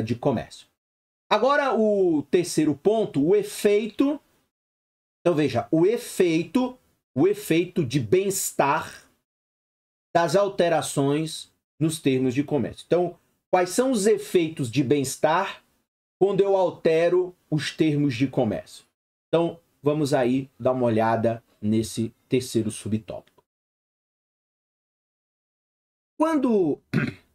de comércio. Agora, o terceiro ponto, o efeito. Então, veja, o efeito de bem-estar das alterações nos termos de comércio. Então, quais são os efeitos de bem-estar quando eu altero os termos de comércio? Então, vamos aí dar uma olhada nesse terceiro subtópico. Quando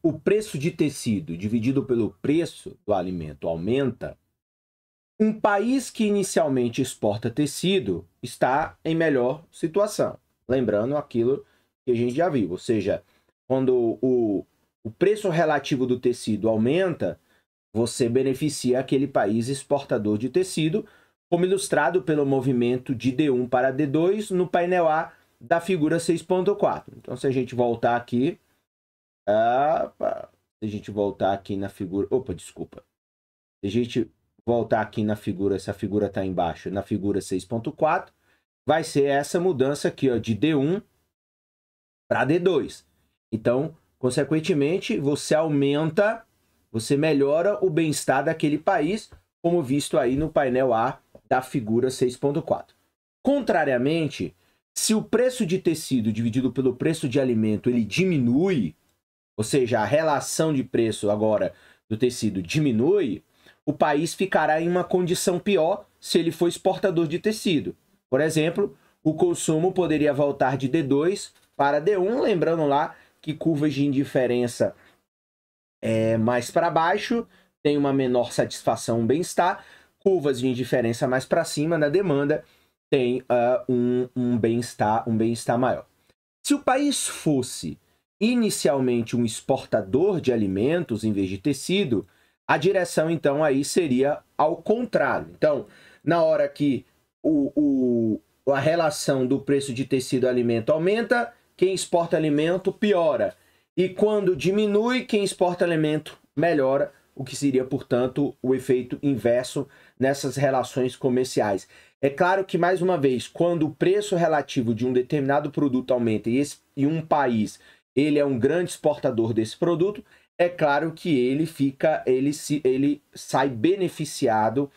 o preço de tecido dividido pelo preço do alimento aumenta, um país que inicialmente exporta tecido está em melhor situação. Lembrando aquilo que a gente já viu, ou seja, quando o preço relativo do tecido aumenta, você beneficia aquele país exportador de tecido, como ilustrado pelo movimento de D1 para D2 no painel A da figura 6.4. Então, se a gente voltar aqui, na figura... Opa, desculpa. Se a gente voltar aqui na figura, essa figura está embaixo, na figura 6.4, vai ser essa mudança aqui, ó, de D1 para D2. Então, consequentemente, você melhora o bem-estar daquele país, como visto aí no painel A da figura 6.4. Contrariamente, se o preço de tecido dividido pelo preço de alimento ele diminui, ou seja, a relação de preço agora do tecido diminui, o país ficará em uma condição pior se ele for exportador de tecido. Por exemplo, o consumo poderia voltar de D2 para D1, lembrando lá que curvas de indiferença mais para baixo tem uma menor satisfação, um bem-estar, curvas de indiferença mais para cima na demanda tem um bem-estar maior. Se o país fosse inicialmente um exportador de alimentos em vez de tecido, a direção, então, aí seria ao contrário. Então, na hora que a relação do preço de tecido e alimento aumenta, quem exporta alimento piora. E quando diminui, quem exporta alimento melhora, o que seria, portanto, o efeito inverso nessas relações comerciais. É claro que, mais uma vez, quando o preço relativo de um determinado produto aumenta e um país ele é um grande exportador desse produto, é claro que ele sai beneficiado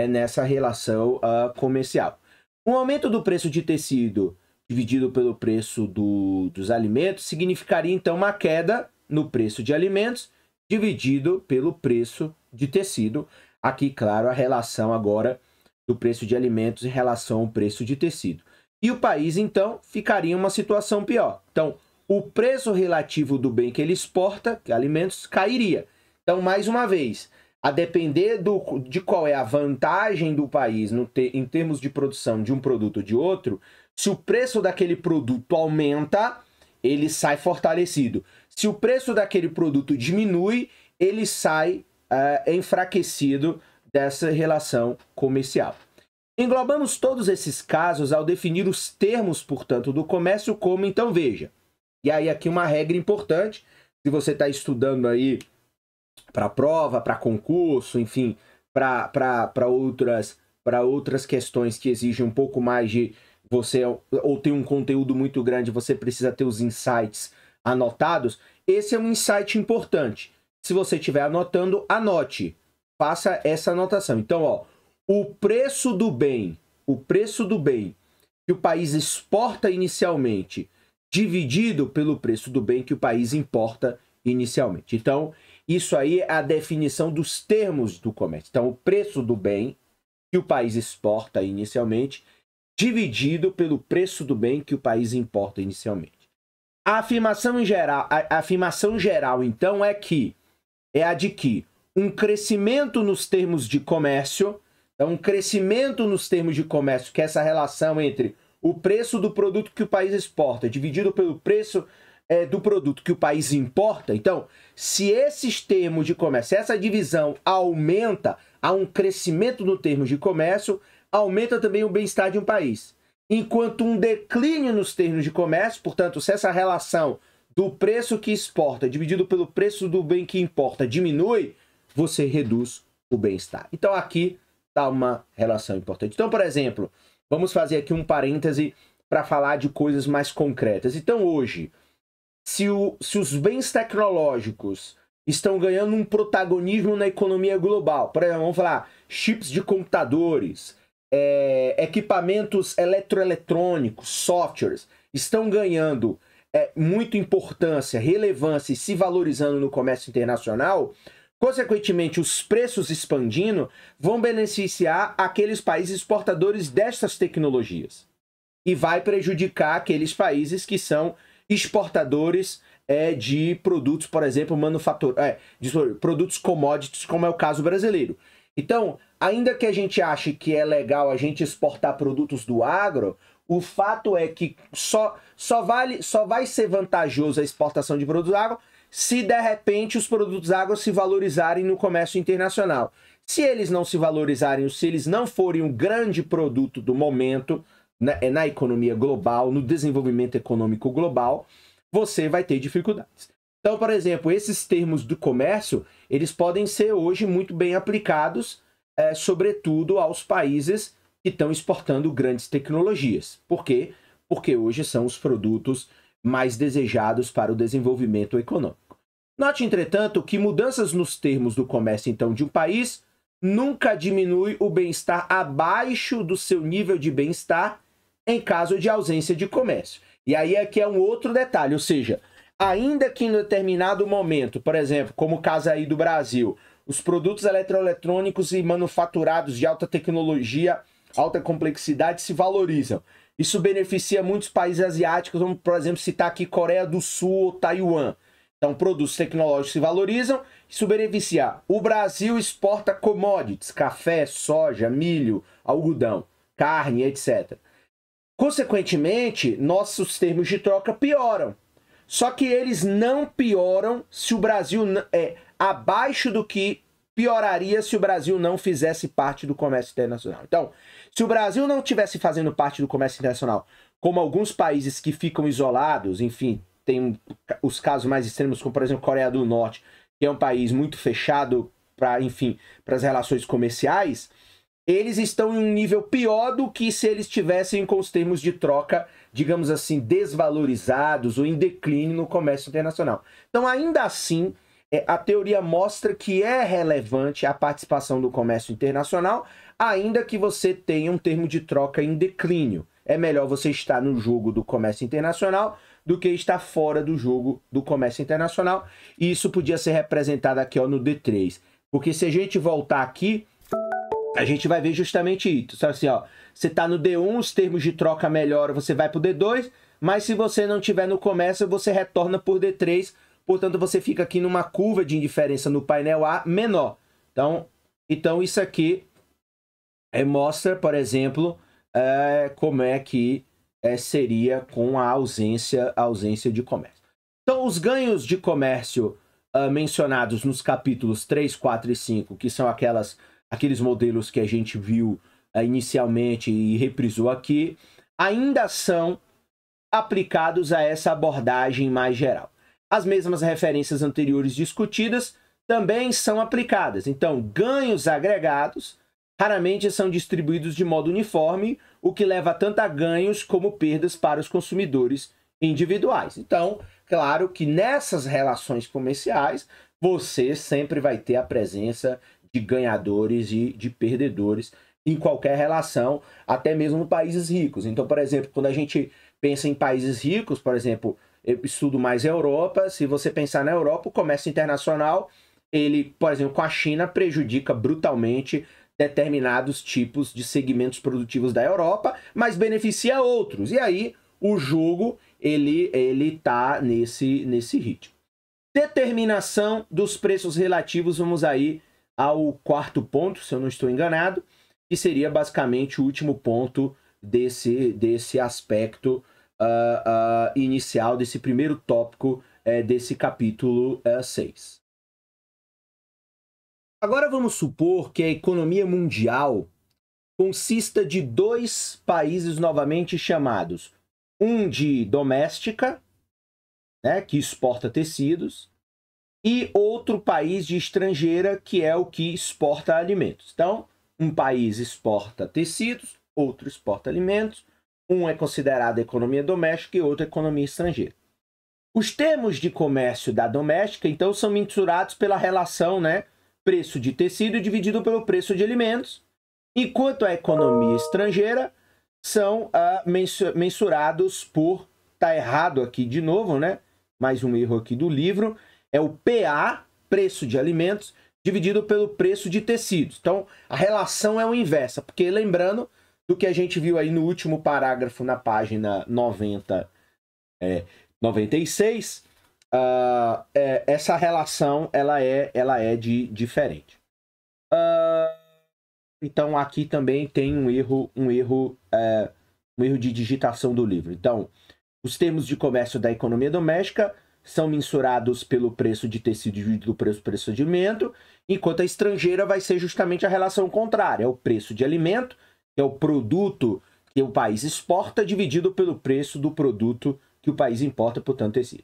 nessa relação comercial. Um aumento do preço de tecido dividido pelo preço dos alimentos significaria, então, uma queda no preço de alimentos dividido pelo preço de tecido. Aqui, claro, a relação agora do preço de alimentos em relação ao preço de tecido. E o país, então, ficaria em uma situação pior. Então, o preço relativo do bem que ele exporta, que é alimentos, cairia. Então, mais uma vez, a depender de qual é a vantagem do país em termos de produção de um produto ou de outro, se o preço daquele produto aumenta, ele sai fortalecido. Se o preço daquele produto diminui, ele sai enfraquecido dessa relação comercial. Englobamos todos esses casos ao definir os termos, portanto, do comércio como, então, veja. E aí aqui uma regra importante, se você está estudando aí para prova, para concurso, enfim, para outras questões que exigem um pouco mais de você, ou tem um conteúdo muito grande, você precisa ter os insights anotados, esse é um insight importante. Se você estiver anotando, anote. Faça essa anotação. Então, ó, o preço do bem que o país exporta inicialmente, dividido pelo preço do bem que o país importa inicialmente. Então, isso aí é a definição dos termos do comércio. Então, o preço do bem que o país exporta inicialmente, dividido pelo preço do bem que o país importa inicialmente. A afirmação geral, então, é a de que um crescimento nos termos de comércio, então um crescimento nos termos de comércio, que é essa relação entre o preço do produto que o país exporta dividido pelo preço do produto que o país importa. Então, se esses termos de comércio, essa divisão aumenta, há um crescimento no termos de comércio, aumenta também o bem-estar de um país. Enquanto um declínio nos termos de comércio, portanto, se essa relação do preço que exporta dividido pelo preço do bem que importa diminui, você reduz o bem-estar. Então, aqui está uma relação importante. Então, por exemplo, vamos fazer aqui um parêntese para falar de coisas mais concretas. Então, hoje, se os bens tecnológicos estão ganhando um protagonismo na economia global. Por exemplo, vamos falar chips de computadores, equipamentos eletroeletrônicos, softwares, estão ganhando muita importância, relevância e se valorizando no comércio internacional. Consequentemente, os preços expandindo vão beneficiar aqueles países exportadores dessas tecnologias. E vai prejudicar aqueles países que são exportadores de produtos, por exemplo, de produtos commodities, como é o caso brasileiro. Então, ainda que a gente ache que é legal a gente exportar produtos do agro, o fato é que só vai ser vantajoso a exportação de produtos agro se, de repente, os produtos agro se valorizarem no comércio internacional. Se eles não se valorizarem, ou se eles não forem um grande produto do momento na economia global, no desenvolvimento econômico global, você vai ter dificuldades. Então, por exemplo, esses termos do comércio, eles podem ser hoje muito bem aplicados, sobretudo aos países que estão exportando grandes tecnologias. Por quê? Porque hoje são os produtos mais desejados para o desenvolvimento econômico. Note, entretanto, que mudanças nos termos do comércio, então, de um país nunca diminui o bem-estar abaixo do seu nível de bem-estar em caso de ausência de comércio. E aí aqui é um outro detalhe, ou seja, ainda que em determinado momento, por exemplo, como o caso aí do Brasil, os produtos eletroeletrônicos e manufaturados de alta tecnologia, alta complexidade se valorizam. Isso beneficia muitos países asiáticos, vamos, por exemplo, citar aqui Coreia do Sul ou Taiwan. Então, produtos tecnológicos se valorizam, isso beneficia. O Brasil exporta commodities, café, soja, milho, algodão, carne, etc. Consequentemente, nossos termos de troca pioram. Só que eles não pioram se o Brasil é abaixo do que pioraria se o Brasil não fizesse parte do comércio internacional. Então, se o Brasil não estivesse fazendo parte do comércio internacional, como alguns países que ficam isolados, enfim, tem os casos mais extremos, como por exemplo Coreia do Norte, que é um país muito fechado para as relações comerciais, eles estão em um nível pior do que se eles estivessem com os termos de troca, digamos assim, desvalorizados ou em declínio no comércio internacional. Então, ainda assim, a teoria mostra que é relevante a participação do comércio internacional, ainda que você tenha um termo de troca em declínio. É melhor você estar no jogo do comércio internacional do que estar fora do jogo do comércio internacional. E isso podia ser representado aqui no D3. Porque se a gente voltar aqui, a gente vai ver justamente isso. Sabe assim, você está no D1, os termos de troca melhoram, você vai para o D2, mas se você não estiver no comércio, você retorna por D3, portanto você fica aqui numa curva de indiferença no painel A menor. Então isso aqui mostra, por exemplo, como é que seria com a ausência de comércio. Então os ganhos de comércio mencionados nos capítulos 3, 4 e 5, que são aqueles modelos que a gente viu inicialmente e reprisou aqui, ainda são aplicados a essa abordagem mais geral. As mesmas referências anteriores discutidas também são aplicadas. Então, ganhos agregados raramente são distribuídos de modo uniforme, o que leva tanto a ganhos como perdas para os consumidores individuais. Então, claro que nessas relações comerciais, você sempre vai ter a presença de ganhadores e de perdedores em qualquer relação, até mesmo em países ricos. Então, por exemplo, quando a gente pensa em países ricos, por exemplo, eu estudo mais a Europa, se você pensar na Europa, o comércio internacional, ele, por exemplo, com a China, prejudica brutalmente determinados tipos de segmentos produtivos da Europa, mas beneficia outros. E aí, o jogo, ele tá nesse ritmo. Determinação dos preços relativos, vamos aí ao quarto ponto, se eu não estou enganado, que seria basicamente o último ponto desse aspecto inicial, desse primeiro tópico desse capítulo 6. Agora vamos supor que a economia mundial consista de dois países novamente chamados, um de doméstica, né, que exporta tecidos, e outro país de estrangeira, que é o que exporta alimentos. Então, um país exporta tecidos, outro exporta alimentos, um é considerado economia doméstica e outro economia estrangeira. Os termos de comércio da doméstica, então, são mensurados pela relação, né, preço de tecido dividido pelo preço de alimentos, enquanto a economia estrangeira são mensurados por... Tá errado aqui de novo, né? Mais um erro aqui do livro. É o PA, preço de alimentos, dividido pelo preço de tecidos. Então, a relação é o inversa, porque lembrando do que a gente viu aí no último parágrafo na página 96, essa relação ela é diferente. Então aqui também tem um erro de digitação do livro. Então, os termos de comércio da economia doméstica são mensurados pelo preço de tecido dividido pelo preço de alimento, enquanto a estrangeira vai ser justamente a relação contrária, é o preço de alimento, que é o produto que o país exporta, dividido pelo preço do produto que o país importa, portanto, tecido.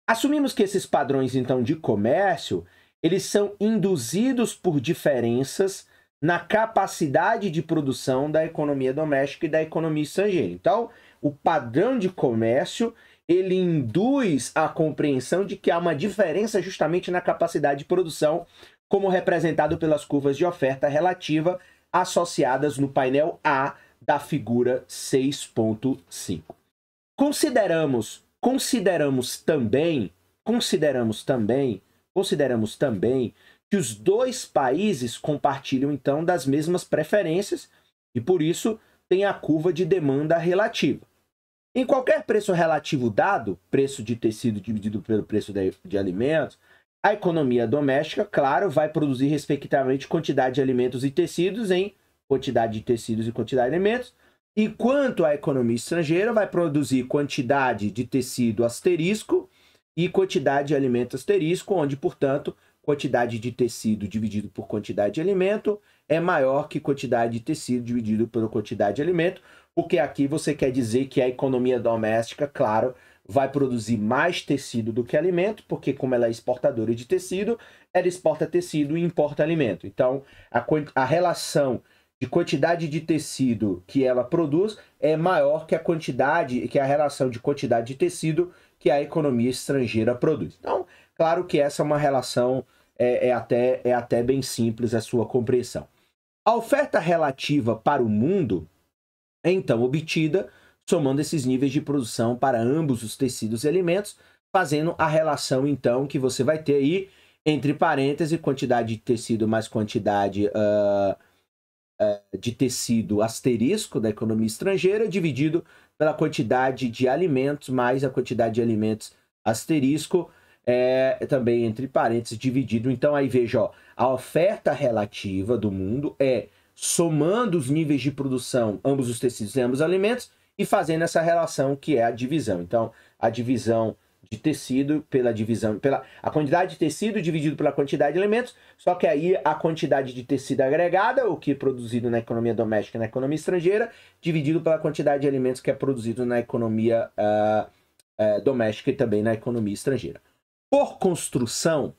Assumimos que esses padrões, então, de comércio, eles são induzidos por diferenças na capacidade de produção da economia doméstica e da economia estrangeira. Então, o padrão de comércio, ele induz a compreensão de que há uma diferença justamente na capacidade de produção, como representado pelas curvas de oferta relativa associadas no painel A da figura 6.5. Consideramos também que os dois países compartilham, então, das mesmas preferências e, por isso, tem a curva de demanda relativa. Em qualquer preço relativo dado, preço de tecido dividido pelo preço de alimentos, a economia doméstica, claro, vai produzir, respectivamente, quantidade de alimentos e tecidos em quantidade de tecidos e quantidade de alimentos, enquanto a economia estrangeira vai produzir quantidade de tecido asterisco e quantidade de alimento asterisco, onde, portanto, quantidade de tecido dividido por quantidade de alimento é maior que quantidade de tecido dividido pela quantidade de alimento, porque aqui você quer dizer que a economia doméstica, claro, vai produzir mais tecido do que alimento, porque como ela é exportadora de tecido, ela exporta tecido e importa alimento. Então, a relação de quantidade de tecido que ela produz é maior que a relação de quantidade de tecido que a economia estrangeira produz. Então, claro que essa é uma relação até bem simples a sua compreensão. A oferta relativa para o mundo é então obtida somando esses níveis de produção para ambos os tecidos e alimentos, fazendo a relação então que você vai ter aí entre parênteses quantidade de tecido mais quantidade de tecido asterisco da economia estrangeira dividido pela quantidade de alimentos mais a quantidade de alimentos asterisco também entre parênteses dividido. Então aí veja, ó, a oferta relativa do mundo é somando os níveis de produção, ambos os tecidos e ambos os alimentos, e fazendo essa relação que é a divisão. Então a divisão de tecido a quantidade de tecido dividido pela quantidade de alimentos, só que aí a quantidade de tecido agregada, o que é produzido na economia doméstica e na economia estrangeira, dividido pela quantidade de alimentos que é produzido na economia doméstica e também na economia estrangeira. Por construção,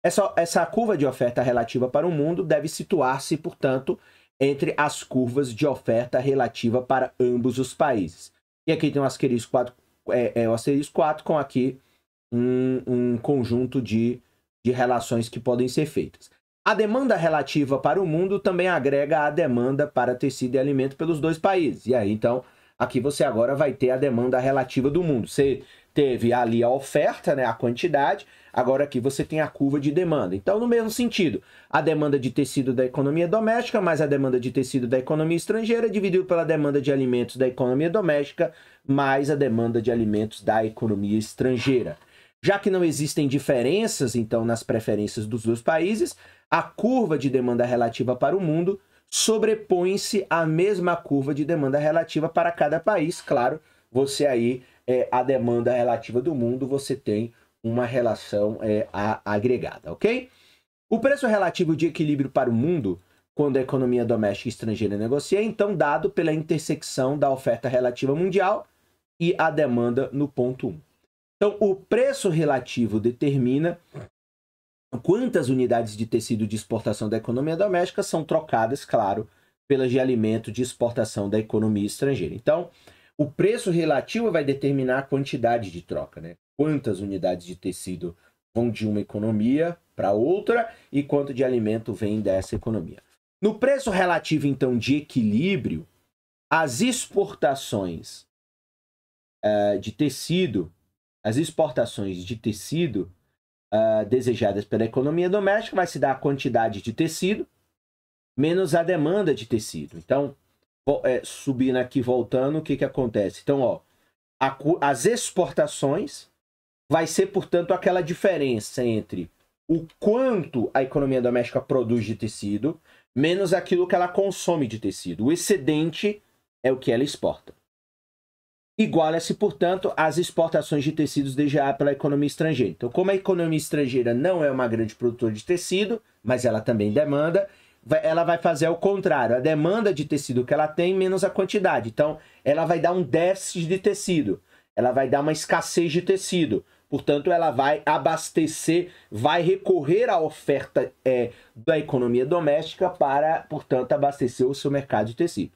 essa curva de oferta relativa para o mundo deve situar-se, portanto, entre as curvas de oferta relativa para ambos os países. E aqui tem o asterisco 4 com aqui um conjunto de relações que podem ser feitas. A demanda relativa para o mundo também agrega a demanda para tecido e alimento pelos dois países. E aí, então, aqui você agora vai ter a demanda relativa do mundo. Você teve ali a oferta, né, a quantidade, agora aqui você tem a curva de demanda. Então, no mesmo sentido, a demanda de tecido da economia doméstica mais a demanda de tecido da economia estrangeira dividido pela demanda de alimentos da economia doméstica mais a demanda de alimentos da economia estrangeira. Já que não existem diferenças, então, nas preferências dos dois países, a curva de demanda relativa para o mundo sobrepõe-se à mesma curva de demanda relativa para cada país. Claro, você aí, a demanda relativa do mundo, você tem uma relação agregada, ok? O preço relativo de equilíbrio para o mundo, quando a economia doméstica e estrangeira negocia, é então dado pela intersecção da oferta relativa mundial e a demanda no ponto 1. Então, o preço relativo determina quantas unidades de tecido de exportação da economia doméstica são trocadas, claro, pelas de alimento de exportação da economia estrangeira. Então, o preço relativo vai determinar a quantidade de troca, né? quantas unidades de tecido vão de uma economia para outra e quanto de alimento vem dessa economia. No preço relativo, então, de equilíbrio, as exportações de tecido, desejadas pela economia doméstica vai se dar a quantidade de tecido menos a demanda de tecido. Então, subindo aqui, voltando, o que acontece? Então, ó, as exportações vai ser, portanto, aquela diferença entre o quanto a economia doméstica produz de tecido menos aquilo que ela consome de tecido. O excedente é o que ela exporta. Iguala-se, portanto, às exportações de tecidos desejadas pela economia estrangeira. Então, como a economia estrangeira não é uma grande produtora de tecido, mas ela também demanda, ela vai fazer o contrário. A demanda de tecido que ela tem menos a quantidade. Então, ela vai dar um déficit de tecido. Ela vai dar uma escassez de tecido. Portanto, ela vai abastecer, vai recorrer à oferta da economia doméstica para, portanto, abastecer o seu mercado de tecido.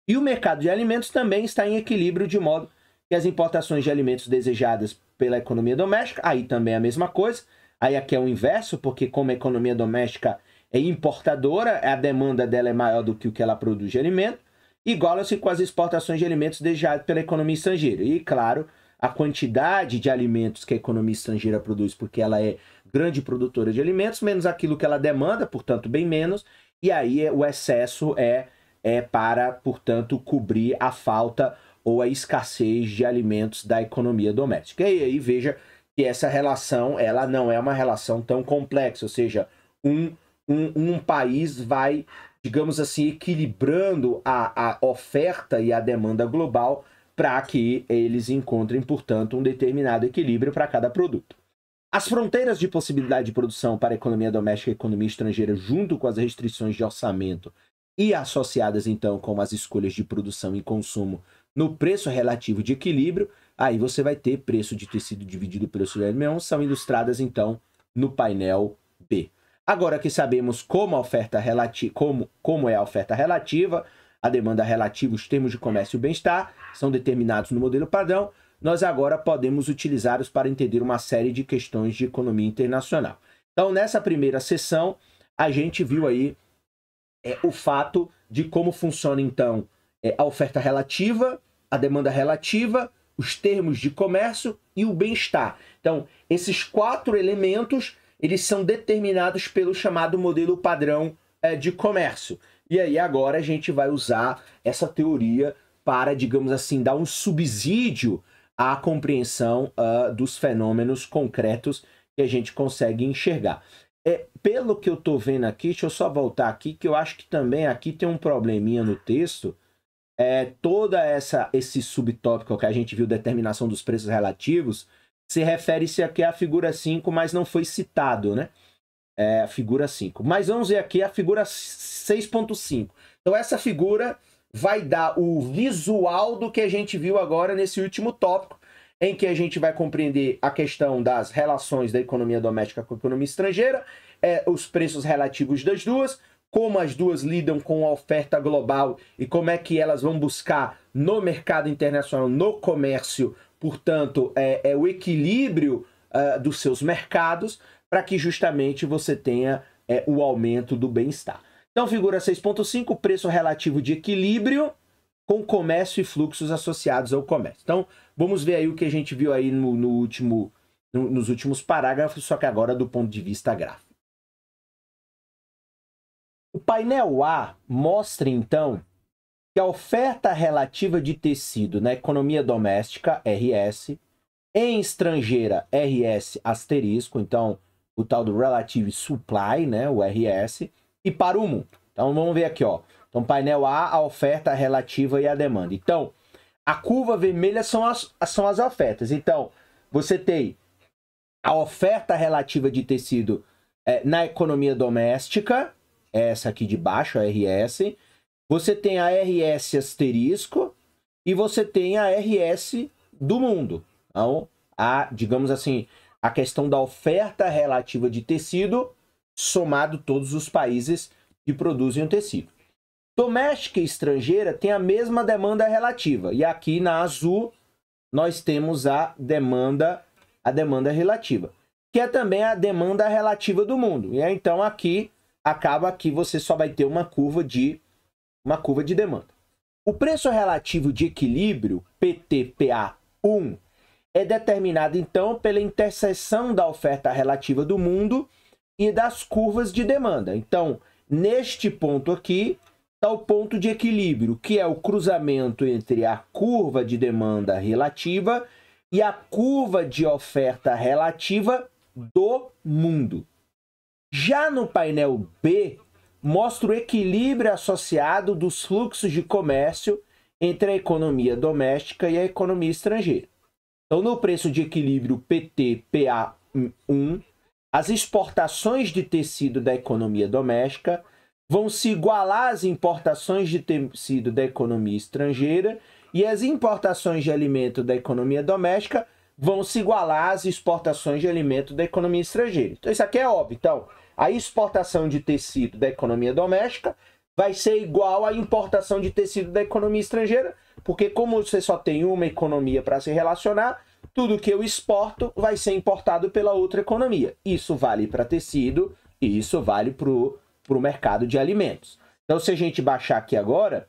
E o mercado de alimentos também está em equilíbrio, de modo que as importações de alimentos desejadas pela economia doméstica, aí também é a mesma coisa. Aí aqui é o inverso, porque como a economia doméstica é importadora, a demanda dela é maior do que o que ela produz de alimento, iguala-se com as exportações de alimentos desejados pela economia estrangeira. E, claro, a quantidade de alimentos que a economia estrangeira produz, porque ela é grande produtora de alimentos, menos aquilo que ela demanda, portanto, bem menos, e aí o excesso é para, portanto, cobrir a falta ou a escassez de alimentos da economia doméstica. E aí veja que essa relação ela não é uma relação tão complexa, ou seja, um país vai, digamos assim, equilibrando a oferta e a demanda global para que eles encontrem, portanto, um determinado equilíbrio para cada produto. As fronteiras de possibilidade de produção para a economia doméstica e a economia estrangeira, junto com as restrições de orçamento e associadas, então, com as escolhas de produção e consumo no preço relativo de equilíbrio, aí você vai ter preço de tecido dividido pelo preço de alimento, são ilustradas, então, no painel B. Agora que sabemos como é a oferta relativa, a demanda relativa, os termos de comércio e o bem-estar são determinados no modelo padrão, nós agora podemos utilizá-los para entender uma série de questões de economia internacional. Então, nessa primeira sessão, a gente viu aí o fato de como funciona, então, a oferta relativa, a demanda relativa, os termos de comércio e o bem-estar. Então, esses 4 elementos, eles são determinados pelo chamado modelo padrão de comércio. E aí agora a gente vai usar essa teoria para, digamos assim, dar um subsídio à compreensão dos fenômenos concretos que a gente consegue enxergar. Pelo que eu estou vendo aqui, deixa eu só voltar aqui, que eu acho que também aqui tem um probleminha no texto. Esse subtópico que a gente viu, determinação dos preços relativos, se refere-se aqui à figura 5, mas não foi citado, né? A figura 5. Mas vamos ver aqui a figura 6.5. Então essa figura vai dar o visual do que a gente viu agora nesse último tópico, em que a gente vai compreender a questão das relações da economia doméstica com a economia estrangeira, os preços relativos das duas, como as duas lidam com a oferta global e como é que elas vão buscar no mercado internacional, no comércio, portanto, o equilíbrio dos seus mercados, para que justamente você tenha o aumento do bem-estar. Então, figura 6.5, preço relativo de equilíbrio com comércio e fluxos associados ao comércio. Então, vamos ver aí o que a gente viu aí nos últimos parágrafos, só que agora do ponto de vista gráfico. O painel A mostra, então, que a oferta relativa de tecido na economia doméstica, RS, em estrangeira, RS asterisco, então, o tal do Relative Supply, né, o RS, e para o mundo. Então, vamos ver aqui, ó. Então, painel A, a oferta relativa e a demanda. Então, a curva vermelha são as ofertas. Então, você tem a oferta relativa de tecido na economia doméstica, essa aqui de baixo, a RS. Você tem a RS asterisco e você tem a RS do mundo. Então, digamos assim, a questão da oferta relativa de tecido somado todos os países que produzem o tecido. Doméstica e estrangeira tem a mesma demanda relativa. E aqui na azul nós temos a demanda a demanda relativa, que é também a demanda relativa do mundo. E aí, então aqui acaba que você só vai ter uma curva de demanda. O preço relativo de equilíbrio, PTPA1, é determinado então pela interseção da oferta relativa do mundo e das curvas de demanda. Então, neste ponto aqui está o ponto de equilíbrio, que é o cruzamento entre a curva de demanda relativa e a curva de oferta relativa do mundo. Já no painel B, mostra o equilíbrio associado dos fluxos de comércio entre a economia doméstica e a economia estrangeira. Então, no preço de equilíbrio PTPA1, as exportações de tecido da economia doméstica vão se igualar às importações de tecido da economia estrangeira e as importações de alimento da economia doméstica vão se igualar às exportações de alimento da economia estrangeira. Então, isso aqui é óbvio. Então, a exportação de tecido da economia doméstica vai ser igual à importação de tecido da economia estrangeira, porque como você só tem uma economia para se relacionar, tudo que eu exporto vai ser importado pela outra economia. Isso vale para tecido e isso vale para o mercado de alimentos. Então, se a gente baixar aqui agora,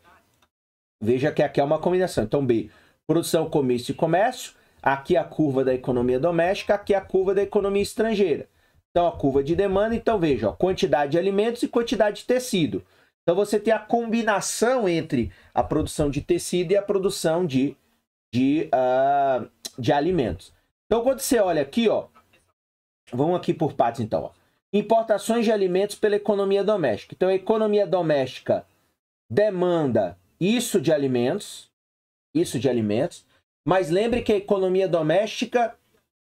veja que aqui é uma combinação. Então, B, produção, comércio e comércio. Aqui a curva da economia doméstica, aqui a curva da economia estrangeira. Então, a curva de demanda, então veja, ó, quantidade de alimentos e quantidade de tecido. Então, você tem a combinação entre a produção de tecido e a produção de alimentos. Então, quando você olha aqui, ó, vamos aqui por partes, então. Ó. Importações de alimentos pela economia doméstica. Então, a economia doméstica demanda isso de alimentos, mas lembre que a economia doméstica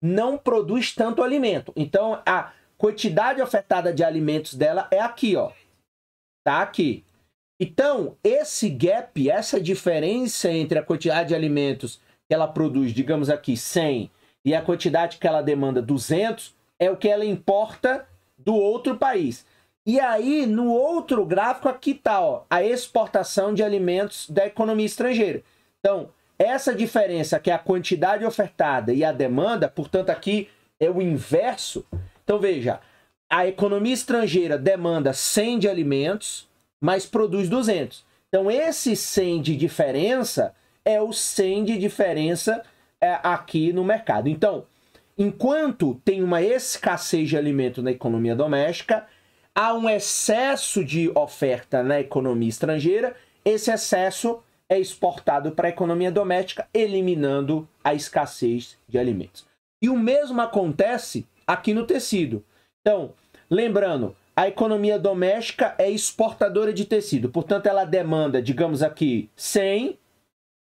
não produz tanto alimento. Então, a quantidade ofertada de alimentos dela é aqui, ó. Tá aqui. Então, esse gap, essa diferença entre a quantidade de alimentos que ela produz, digamos aqui, 100, e a quantidade que ela demanda, 200, é o que ela importa do outro país. E aí, no outro gráfico, aqui tá, ó, a exportação de alimentos da economia estrangeira. Então, essa diferença, que é a quantidade ofertada e a demanda, portanto, aqui é o inverso. Então, veja, a economia estrangeira demanda 100 de alimentos, mas produz 200. Então, esse 100 de diferença é o 100 de diferença aqui no mercado. Então, enquanto tem uma escassez de alimento na economia doméstica, há um excesso de oferta na economia estrangeira, esse excesso é exportado para a economia doméstica, eliminando a escassez de alimentos. E o mesmo acontece aqui no tecido. Então, lembrando, a economia doméstica é exportadora de tecido, portanto, ela demanda, digamos aqui, 100,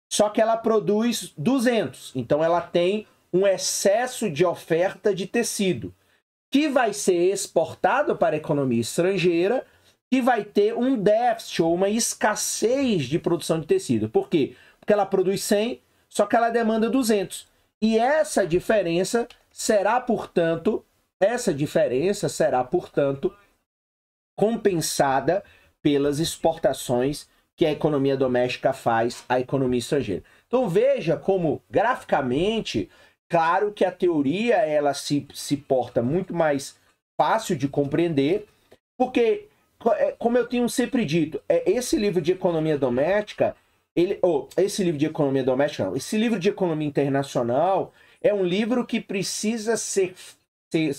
só que ela produz 200. Então, ela tem um excesso de oferta de tecido, que vai ser exportado para a economia estrangeira, que vai ter um déficit ou uma escassez de produção de tecido. Por quê? Porque ela produz 100, só que ela demanda 200. E essa diferença será, portanto, compensada pelas exportações que a economia doméstica faz à economia estrangeira. Então veja como, graficamente, claro que a teoria ela se porta muito mais fácil de compreender, porque, como eu tenho sempre dito, esse livro de economia doméstica, esse livro de economia internacional é um livro que precisa ser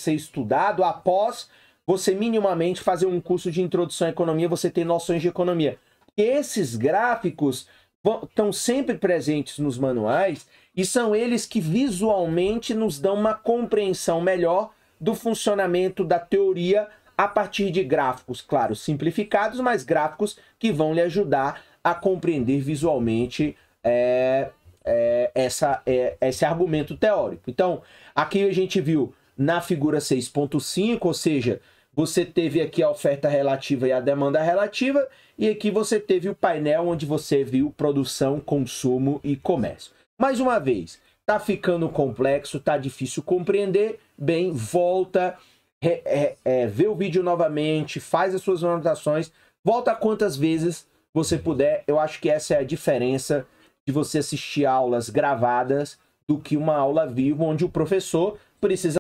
estudado após você minimamente fazer um curso de introdução à economia, você ter noções de economia. Esses gráficos estão sempre presentes nos manuais e são eles que visualmente nos dão uma compreensão melhor do funcionamento da teoria a partir de gráficos, claro, simplificados, mas gráficos que vão lhe ajudar a compreender visualmente esse argumento teórico. Então, aqui a gente viu na figura 6.5, ou seja, você teve aqui a oferta relativa e a demanda relativa, e aqui você teve o painel onde você viu produção, consumo e comércio. Mais uma vez, tá ficando complexo, tá difícil compreender, bem, volta, vê o vídeo novamente, faz as suas anotações, volta quantas vezes você puder. Eu acho que essa é a diferença de você assistir aulas gravadas do que uma aula viva, onde o professor precisa